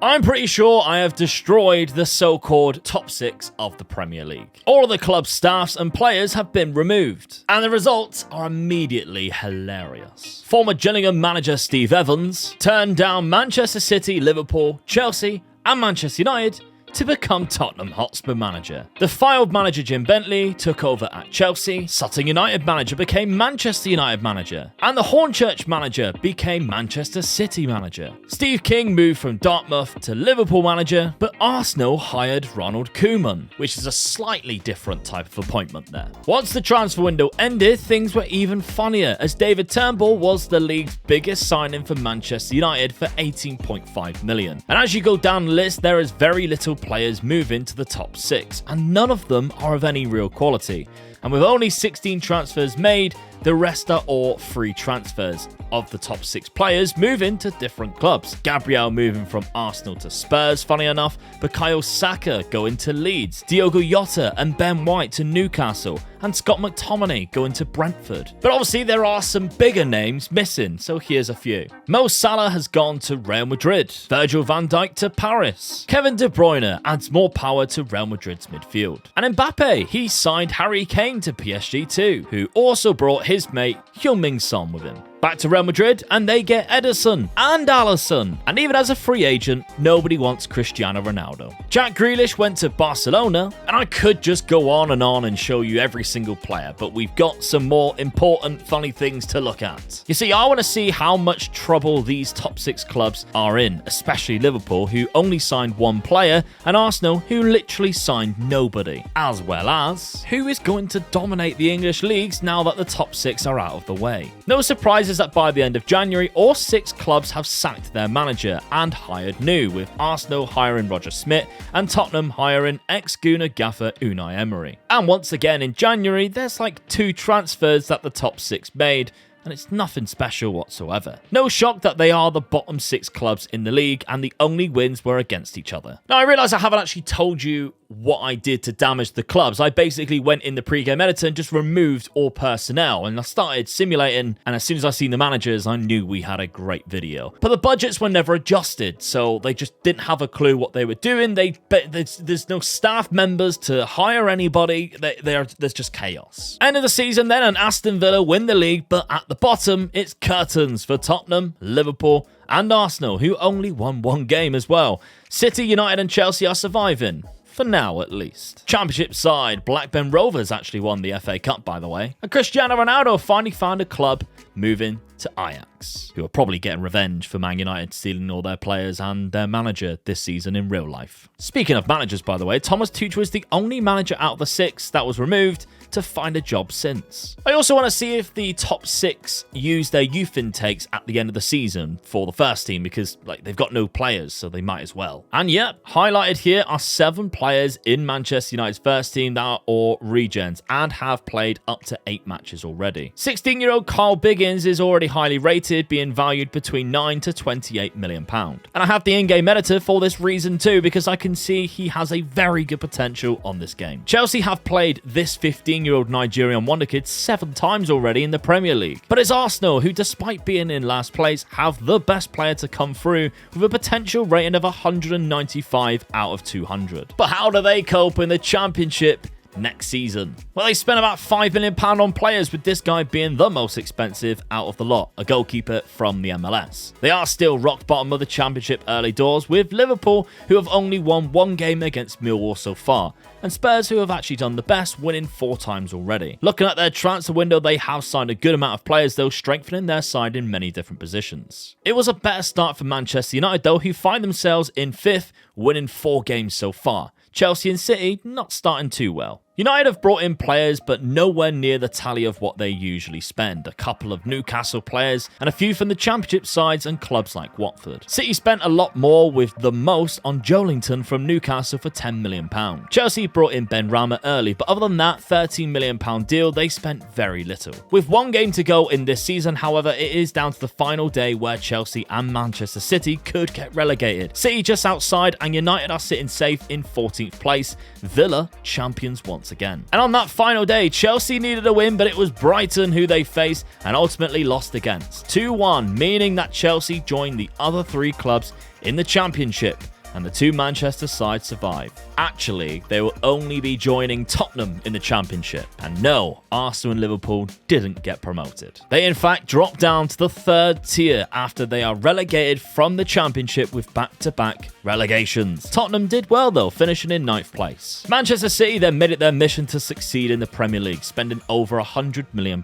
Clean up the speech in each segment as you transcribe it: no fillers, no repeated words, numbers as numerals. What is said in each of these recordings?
I'm pretty sure I have destroyed the so-called top 6 of the Premier League. All of the club's staffs and players have been removed, and the results are immediately hilarious. Former Gillingham manager Steve Evans turned down Manchester City, Liverpool, Chelsea, and Manchester United to become Tottenham Hotspur manager. The fired manager Jim Bentley took over at Chelsea, Sutton United manager became Manchester United manager, and the Hornchurch manager became Manchester City manager. Steve King moved from Dartmouth to Liverpool manager, but Arsenal hired Ronald Koeman, which is a slightly different type of appointment there. Once the transfer window ended, things were even funnier, as David Turnbull was the league's biggest signing for Manchester United for 18.5 million. And as you go down the list, there is very little players move into the top 6, and none of them are of any real quality. And with only 16 transfers made, the rest are all free transfers. Of the top 6 players moving to different clubs. Gabriel moving from Arsenal to Spurs, funny enough, Bukayo Saka going to Leeds, Diogo Jota and Ben White to Newcastle, and Scott McTominay going to Brentford. But obviously there are some bigger names missing, so here's a few. Mo Salah has gone to Real Madrid, Virgil van Dijk to Paris, Kevin De Bruyne adds more power to Real Madrid's midfield, and Mbappe, he signed Harry Kane to PSG too, who also brought his mate Heung-min Son with him. Back to Real Madrid, and they get Ederson and Alisson. And even as a free agent, nobody wants Cristiano Ronaldo. Jack Grealish went to Barcelona, and I could just go on and show you every single player, but we've got some more important, funny things to look at. You see, I want to see how much trouble these top 6 clubs are in, especially Liverpool, who only signed one player, and Arsenal, who literally signed nobody, as well as who is going to dominate the English leagues now that the top 6 are out of the way. No surprises that by the end of January, all 6 clubs have sacked their manager and hired new, with Arsenal hiring Roger Smith and Tottenham hiring ex-Gooner gaffer Unai Emery. And once again in January, there's like 2 transfers that the top 6 made, and it's nothing special whatsoever. No shock that they are the bottom 6 clubs in the league, and the only wins were against each other. Now, I realise I haven't actually told you what I did to damage the clubs. I basically went in the pre-game editor and just removed all personnel, and I started simulating, and as soon as I seen the managers, I knew we had a great video. But the budgets were never adjusted, so they just didn't have a clue what they were doing. There's no staff members to hire anybody. There's just chaos. End of the season then, and Aston Villa win the league, but at the bottom, it's curtains for Tottenham, Liverpool, and Arsenal, who only won 1 game as well. City, United, and Chelsea are surviving. For now, at least. Championship side, Blackburn Rovers actually won the FA Cup, by the way. And Cristiano Ronaldo finally found a club moving to Ajax, who are probably getting revenge for Man United stealing all their players and their manager this season in real life. Speaking of managers, by the way, Thomas Tuchel is the only manager out of the 6 that was removed to find a job since. I also want to see if the top 6 use their youth intakes at the end of the season for the first team, because they've got no players, so they might as well. And yep, highlighted here are 7 players in Manchester United's first team that are all regens and have played up to 8 matches already. 16-year-old Carl Biggins is already highly rated, being valued between 9 to 28 million pound. And I have the in-game editor for this reason too, because I can see he has a very good potential on this game. Chelsea have played this 15-year-old Nigerian wonder kid 7 times already in the Premier League. But it's Arsenal who, despite being in last place, have the best player to come through with a potential rating of 195 out of 200. But how do they cope in the Championship next season? Well, they spent about £5 million on players, with this guy being the most expensive out of the lot, a goalkeeper from the MLS. They are still rock bottom of the Championship early doors, with Liverpool, who have only won 1 game against Millwall so far, and Spurs, who have actually done the best, winning 4 times already. Looking at their transfer window, they have signed a good amount of players, though, strengthening their side in many different positions. It was a better start for Manchester United, though, who find themselves in 5th, winning 4 games so far. Chelsea and City not starting too well. United have brought in players, but nowhere near the tally of what they usually spend. A couple of Newcastle players and a few from the Championship sides and clubs like Watford. City spent a lot more, with the most on Joelinton from Newcastle for £10 million. Chelsea brought in Ben Rama early, but other than that £13 million deal, they spent very little. With 1 game to go in this season, however, it is down to the final day where Chelsea and Manchester City could get relegated. City just outside, and United are sitting safe in 14th place. Villa champions once again. And on that final day, Chelsea needed a win, but it was Brighton who they faced and ultimately lost against 2-1, meaning that Chelsea joined the other 3 clubs in the Championship and the two Manchester sides survive. Actually, they will only be joining Tottenham in the Championship. And no, Arsenal and Liverpool didn't get promoted. They in fact dropped down to the 3rd tier after they are relegated from the Championship with back-to-back relegations. Tottenham did well though, finishing in 9th place. Manchester City then made it their mission to succeed in the Premier League, spending over £100 million.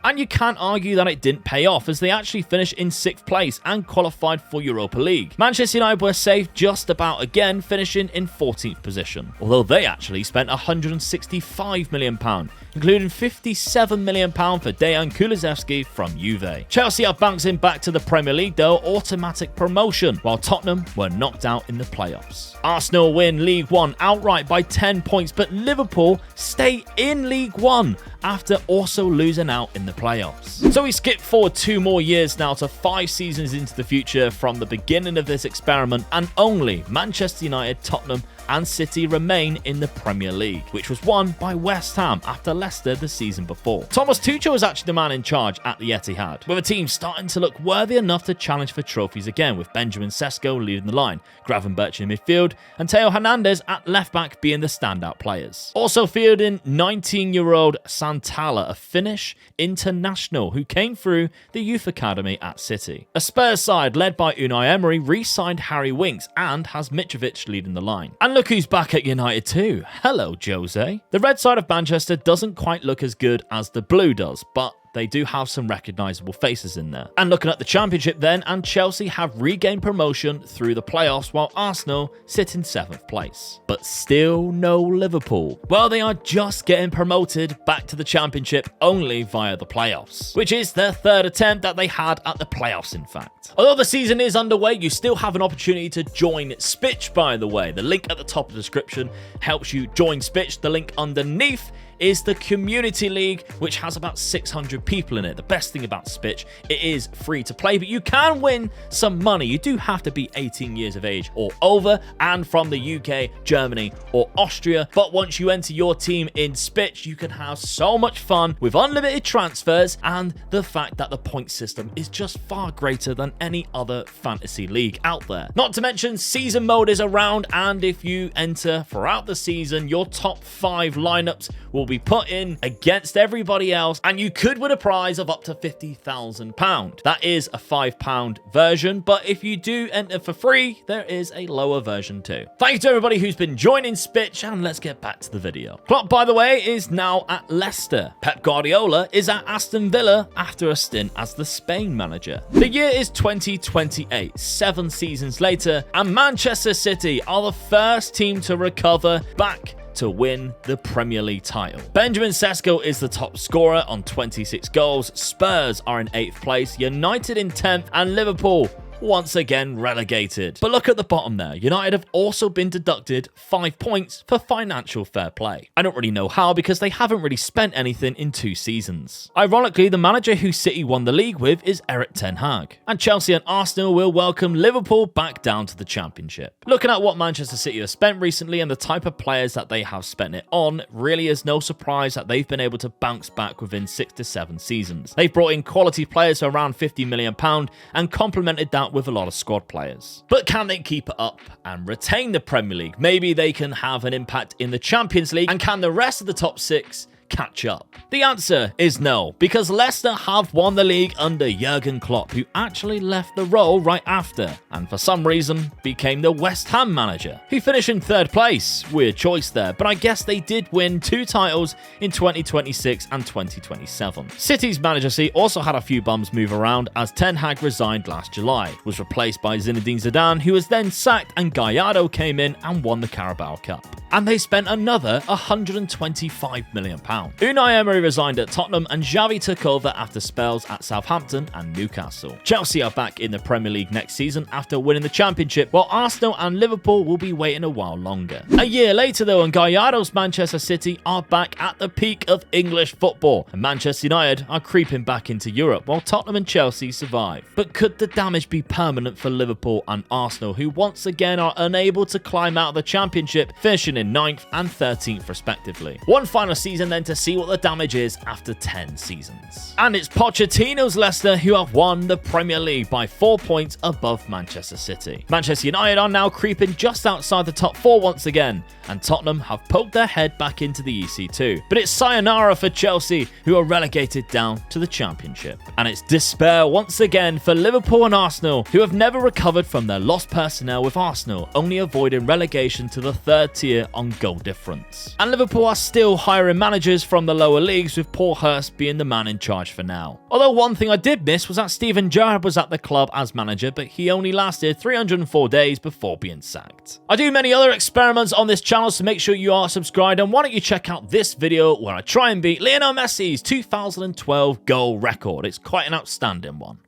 And you can't argue that it didn't pay off, as they actually finished in 6th place and qualified for Europa League. Manchester United were safe just about again, finishing in 14th position, although they actually spent £165 million, including £57 million for Dejan Kulusevski from Juve. Chelsea are bouncing back to the Premier League though, automatic promotion, while Tottenham were knocked out in the playoffs. Arsenal win League One outright by 10 points, but Liverpool stay in League One after also losing out in the playoffs. So we skip forward 2 more years now to 5 seasons into the future from the beginning of this experiment, and only Manchester United, Tottenham and City remain in the Premier League, which was won by West Ham after Leicester the season before. Thomas Tuchel was actually the man in charge at the Etihad, with a team starting to look worthy enough to challenge for trophies again, with Benjamin Sesko leading the line, Gravenberch in midfield, and Theo Hernandez at left-back being the standout players. Also fielding 19-year-old Santala, a Finnish international who came through the youth academy at City. A Spurs side led by Unai Emery re-signed Harry Winks and has Mitrovic leading the line. And look who's back at United too. Hello, Jose. The red side of Manchester doesn't quite look as good as the blue does, but they do have some recognisable faces in there. And looking at the Championship then, and Chelsea have regained promotion through the playoffs while Arsenal sit in 7th place. But still no Liverpool. Well, they are just getting promoted back to the Championship only via the playoffs, which is their 3rd attempt that they had at the playoffs in fact. Although the season is underway, you still have an opportunity to join SPITCH, by the way. The link at the top of the description helps you join SPITCH. The link underneath is the Community League, which has about 600 people in it. The best thing about SPITCH, it is free to play, but you can win some money. You do have to be 18 years of age or over and from the UK, Germany or Austria. But once you enter your team in SPITCH, you can have so much fun with unlimited transfers and the fact that the point system is just far greater than any other fantasy league out there. Not to mention season mode is around, and if you enter throughout the season, your top 5 lineups will be put in against everybody else, and you could win a prize of up to £50,000. That is a £5 version, but if you do enter for free, there is a lower version too. Thank you to everybody who's been joining SPITCH, and let's get back to the video. Klopp, by the way, is now at Leicester. Pep Guardiola is at Aston Villa after a stint as the Spain manager. The year is 2028, 7 seasons later, and Manchester City are the first team to recover back to win the Premier League title. Benjamin Sesko is the top scorer on 26 goals. Spurs are in 8th place, United in 10th, and Liverpool once again relegated. But look at the bottom there. United have also been deducted 5 points for financial fair play. I don't really know how, because they haven't really spent anything in 2 seasons. Ironically, the manager who City won the league with is Erik ten Hag. And Chelsea and Arsenal will welcome Liverpool back down to the Championship. Looking at what Manchester City have spent recently and the type of players that they have spent it on, really is no surprise that they've been able to bounce back within 6 to 7 seasons. They've brought in quality players for around £50 million and complemented that with a lot of squad players. But can they keep it up and retain the Premier League? Maybe they can have an impact in the Champions League, and can the rest of the top 6 catch up? The answer is no, because Leicester have won the league under Jurgen Klopp, who actually left the role right after, and for some reason became the West Ham manager, who finished in 3rd place. Weird choice there, but I guess they did win 2 titles in 2026 and 2027. City's manager C also had a few bums move around, as Ten Hag resigned last July, was replaced by Zinedine Zidane, who was then sacked, and Gallardo came in and won the Carabao Cup. And they spent another £125 million. Unai Emery resigned at Tottenham, and Xavi took over after spells at Southampton and Newcastle. Chelsea are back in the Premier League next season after winning the Championship, while Arsenal and Liverpool will be waiting a while longer. A year later though, and Gallardo's Manchester City are back at the peak of English football, and Manchester United are creeping back into Europe, while Tottenham and Chelsea survive. But could the damage be permanent for Liverpool and Arsenal, who once again are unable to climb out of the Championship, finishing in in 9th and 13th respectively. One final season then to see what the damage is after 10 seasons. And it's Pochettino's Leicester who have won the Premier League by 4 points above Manchester City. Manchester United are now creeping just outside the top 4 once again, and Tottenham have poked their head back into the EC2. But it's sayonara for Chelsea, who are relegated down to the Championship. And it's despair once again for Liverpool and Arsenal, who have never recovered from their lost personnel, with Arsenal only avoiding relegation to the 3rd tier on goal difference. And Liverpool are still hiring managers from the lower leagues, with Paul Hurst being the man in charge for now. Although one thing I did miss was that Steven Gerrard was at the club as manager, but he only lasted 304 days before being sacked. I do many other experiments on this channel, so make sure you are subscribed, and why don't you check out this video where I try and beat Lionel Messi's 2012 goal record. It's quite an outstanding one.